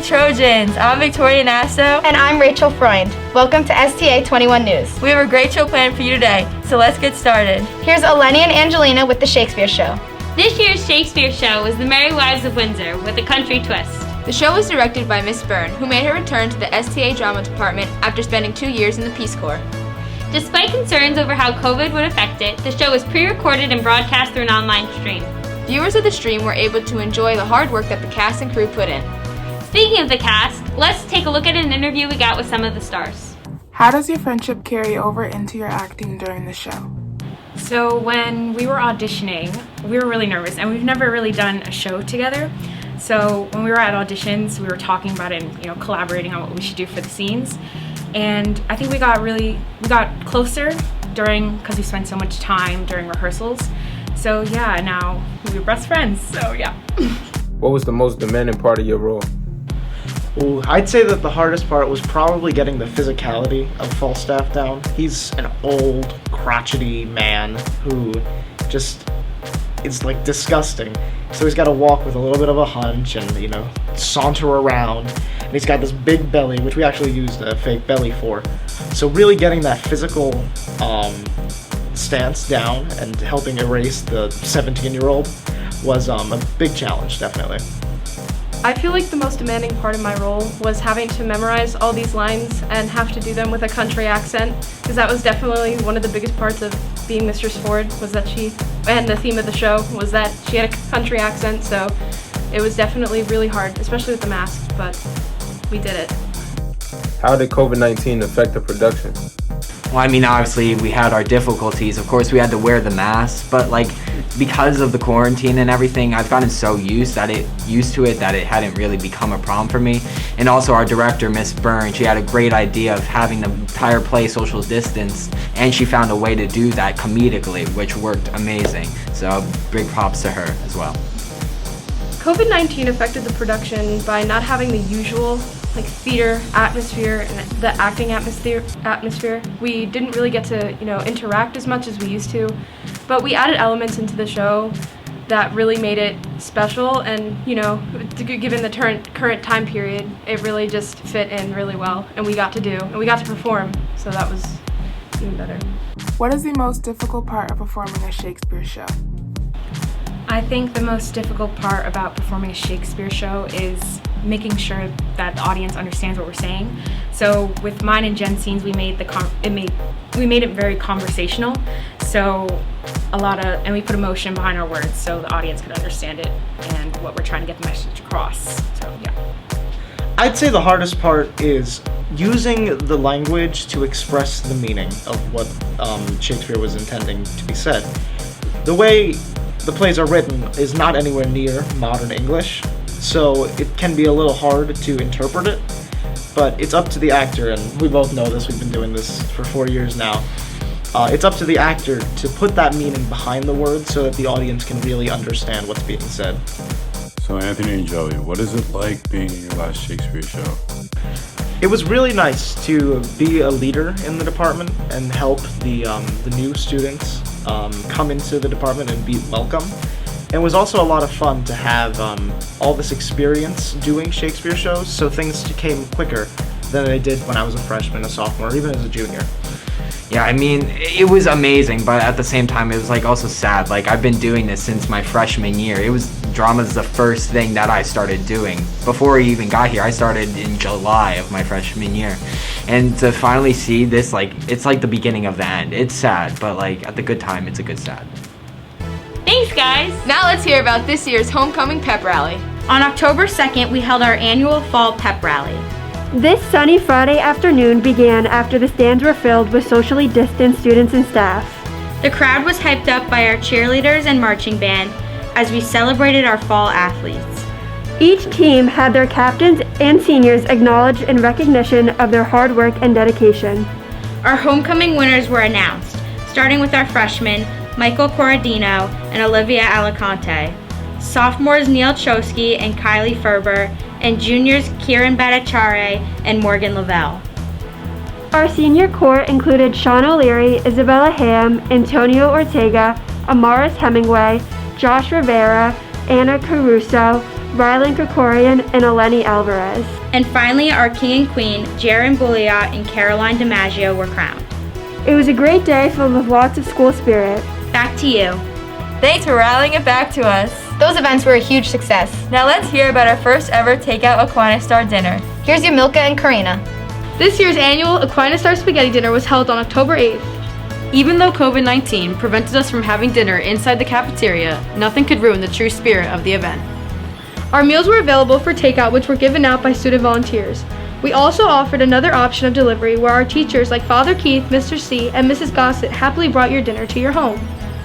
Trojans! I'm Victoria Nasso. And I'm Rachel Freund. Welcome to STA21 News. We have a great show planned for you today, so let's get started. Here's Eleni and Angelina with the Shakespeare Show. This year's Shakespeare Show was The Merry Wives of Windsor with a country twist. The show was directed by Miss Byrne, who made her return to the STA Drama Department after spending 2 years in the Peace Corps. Despite concerns over how COVID would affect it, the show was pre-recorded and broadcast through an online stream. Viewers of the stream were able to enjoy the hard work that the cast and crew put in. Speaking of the cast, let's take a look at an interview we got with some of the stars. How does your friendship carry over into your acting during the show? So when we were auditioning, we were really nervous, and we've never really done a show together. So when we were at auditions, we were talking about it and collaborating on what we should do for the scenes. And I think we got closer because we spent so much time during rehearsals. So yeah, now we're best friends. So yeah. What was the most demanding part of your role? Ooh, I'd say that the hardest part was probably getting the physicality of Falstaff down. He's an old, crotchety man who just is like disgusting. So he's got to walk with a little bit of a hunch and, saunter around. And he's got this big belly, which we actually used a fake belly for. So really getting that physical stance down and helping erase the 17-year-old was a big challenge, definitely. I feel like the most demanding part of my role was having to memorize all these lines and have to do them with a country accent, because that was definitely one of the biggest parts of being Mistress Ford, was that and the theme of the show was that she had a country accent, so it was definitely really hard, especially with the mask, but we did it. How did COVID-19 affect the production? Well, obviously we had our difficulties. Of course, we had to wear the mask, but because of the quarantine and everything, I've gotten so used to it that it hadn't really become a problem for me. And also our director, Miss Byrne, she had a great idea of having the entire play social distance, and she found a way to do that comedically, which worked amazing. So big props to her as well. COVID-19 affected the production by not having the usual theater atmosphere and the acting atmosphere. We didn't really get to interact as much as we used to, but we added elements into the show that really made it special, and given the current time period, it really just fit in really well, and we got to perform, so that was even better. What is the most difficult part of performing a Shakespeare show? I think the most difficult part about performing a Shakespeare show is making sure that the audience understands what we're saying. So with mine and Jen's scenes, we made it very conversational. So and we put emotion behind our words so the audience could understand it and what we're trying to get the message across. So yeah. I'd say the hardest part is using the language to express the meaning of what Shakespeare was intending to be said. The way the plays are written is not anywhere near modern English, so it can be a little hard to interpret it, but it's up to the actor, and we both know this, we've been doing this for 4 years now. It's up to the actor to put that meaning behind the words so that the audience can really understand what's being said. So Anthony and Joey, what is it like being in your last Shakespeare show? It was really nice to be a leader in the department and help the new students come into the department and be welcome. It was also a lot of fun to have all this experience doing Shakespeare shows, so things came quicker than they did when I was a freshman, a sophomore, or even as a junior. Yeah, it was amazing, but at the same time, it was also sad. I've been doing this since my freshman year. Drama's the first thing that I started doing. Before I even got here, I started in July of my freshman year. And to finally see this, it's like the beginning of the end. It's sad, but at the good time, it's a good sad. Thanks, guys! Now let's hear about this year's homecoming pep rally. On October 2nd, we held our annual fall pep rally. This sunny Friday afternoon began after the stands were filled with socially distanced students and staff. The crowd was hyped up by our cheerleaders and marching band as we celebrated our fall athletes. Each team had their captains and seniors acknowledged in recognition of their hard work and dedication. Our homecoming winners were announced, starting with our freshmen, Michael Corradino and Olivia Alicante, sophomores Neil Chosky and Kylie Ferber, and juniors Kieran Bhattacharya and Morgan Lavelle. Our senior corps included Sean O'Leary, Isabella Ham, Antonio Ortega, Amaris Hemingway, Josh Rivera, Anna Caruso, Rylan Krikorian, and Eleni Alvarez. And finally, our king and queen, Jaron Bouliot and Caroline DiMaggio, were crowned. It was a great day filled with lots of school spirit. Back to you. Thanks for rallying it back to us. Those events were a huge success. Now let's hear about our first ever Takeout Aquinas Star dinner. Here's Yamilka and Karina. This year's annual Aquinas Star Spaghetti Dinner was held on October 8th. Even though COVID-19 prevented us from having dinner inside the cafeteria, nothing could ruin the true spirit of the event. Our meals were available for takeout, which were given out by student volunteers. We also offered another option of delivery where our teachers like Father Keith, Mr. C, and Mrs. Gossett happily brought your dinner to your home.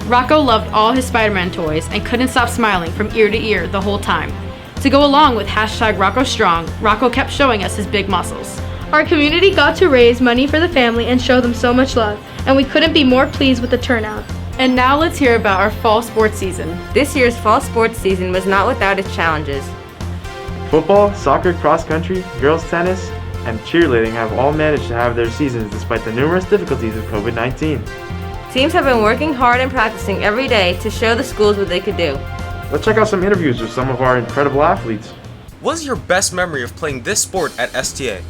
Rocco loved all his Spider-Man toys and couldn't stop smiling from ear to ear the whole time. To go along with #RoccoStrong, Rocco kept showing us his big muscles. Our community got to raise money for the family and show them so much love, and we couldn't be more pleased with the turnout. And now let's hear about our fall sports season. This year's fall sports season was not without its challenges. Football, soccer, cross country, girls tennis, and cheerleading have all managed to have their seasons despite the numerous difficulties of COVID-19. Teams have been working hard and practicing every day to show the schools what they could do. Let's check out some interviews with some of our incredible athletes. What's your best memory of playing this sport at STA?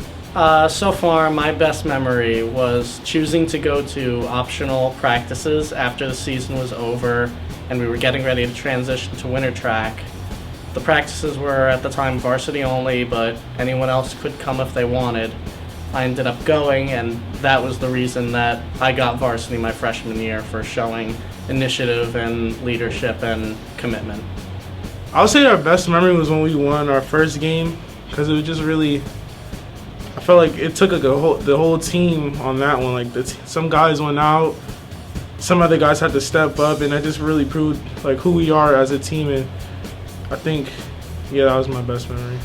So far, my best memory was choosing to go to optional practices after the season was over and we were getting ready to transition to winter track. The practices were at the time varsity only, but anyone else could come if they wanted. I ended up going, and that was the reason that I got varsity my freshman year, for showing initiative and leadership and commitment. I would say our best memory was when we won our first game, because it was just really, I felt like it took like the whole team on that one. Like some guys went out, some other guys had to step up, and that just really proved like who we are as a team. And I think, yeah, that was my best memory.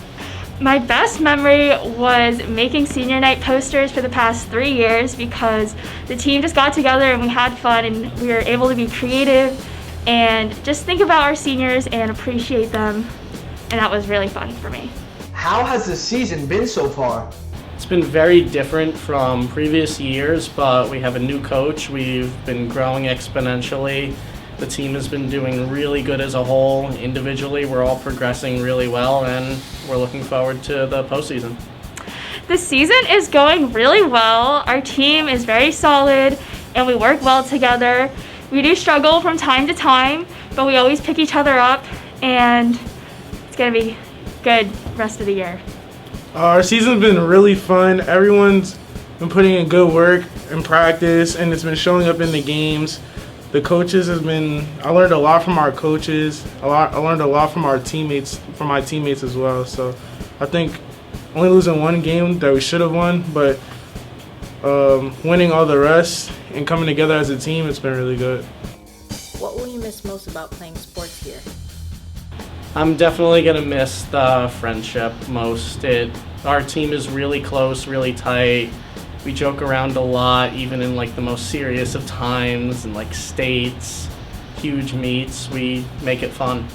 My best memory was making senior night posters for the past 3 years, because the team just got together and we had fun and we were able to be creative and just think about our seniors and appreciate them, and that was really fun for me. How has the season been so far? It's been very different from previous years, but we have a new coach. We've been growing exponentially. The team has been doing really good as a whole. Individually, we're all progressing really well, and we're looking forward to the postseason. The season is going really well. Our team is very solid, and we work well together. We do struggle from time to time, but we always pick each other up, and it's going to be good rest of the year. Our season's been really fun. Everyone's been putting in good work in practice, and it's been showing up in the games. The coaches I learned a lot from our coaches. I learned a lot from our teammates, from my teammates as well. So I think only losing one game that we should have won, but winning all the rest and coming together as a team, it's been really good. What will you miss most about playing sports here? I'm definitely going to miss the friendship most. Our team is really close, really tight. We joke around a lot, even in like the most serious of times, and like states, huge meets. We make it fun.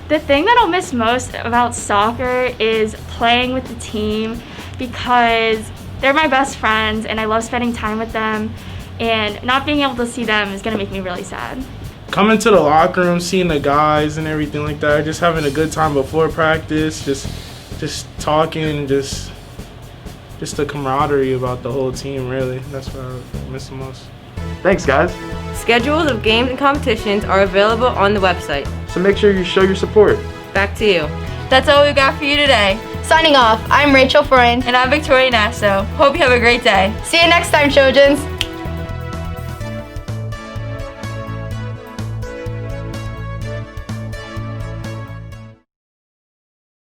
The thing that I'll miss most about soccer is playing with the team, because they're my best friends and I love spending time with them, and not being able to see them is going to make me really sad. Coming to the locker room, seeing the guys and everything like that, just having a good time before practice, just talking, just the camaraderie about the whole team, really. That's what I miss the most. Thanks, guys. Schedules of games and competitions are available on the website. So make sure you show your support. Back to you. That's all we got for you today. Signing off, I'm Rachel Freund. And I'm Victoria Nasso. Hope you have a great day. See you next time, Trojans.